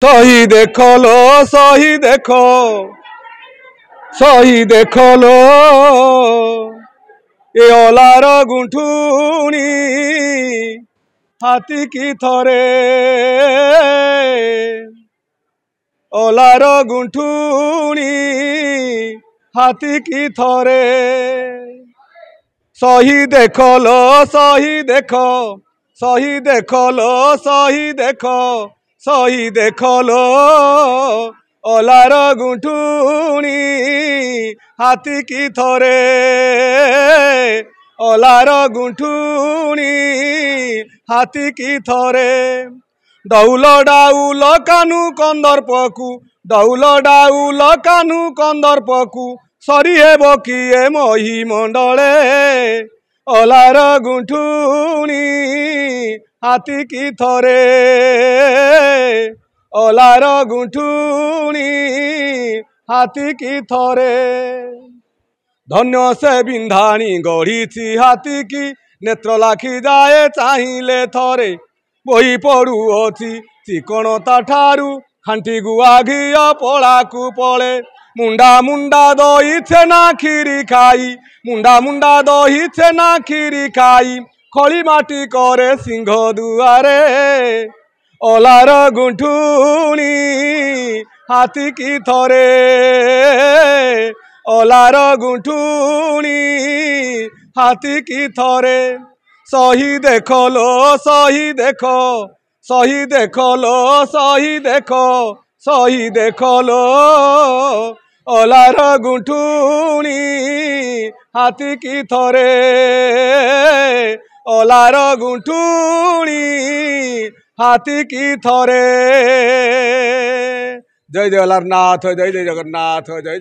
सही देखो लो सही देखो सही देखो लो ए ओलार गुंठुनी हाथी की थरे ओलार गुंठुनी हाथी की थरे सही देखो लो सही देखो सही देखो लो सही देखो सही देखो लो ओलार गुंठुनी हाथी की थरे ओलार गुंठुनी हाथी की थरे डाउल डाउल कानू कंदर्पकू डाउल डाउल कानू कंदर्पकू सरी हेब किए मही मंडले ओलार गुंठुनी हाथी की थरे ओलार गुंठुनी हाथी की थरे धन्य से बिंधाणी गढ़ी हाथी की नेत्र लाखी जाए चाहिए थरे बही पड़ुअछि चिकणता ठारू खांटी गुआ घिया पड़ाकू पड़े मुंडा मुंडा दही छेना खीरी खाई मुंडा मुंडा दही छेना खीरी खाई खड़ी माटी करे सिंह दुआरे ओलार गुंठुनी हाथी की थरे ओलार गुंठुनी हाथी की थरे सही देखो लो सही देखो सही देखो लो सही देखो सही देखो लो ओलार गुंठुनी हाथी की थरे ओलार गुंठुनी हाथी की थरे जय जय ओलारनाथ जय जय जगन्नाथ जय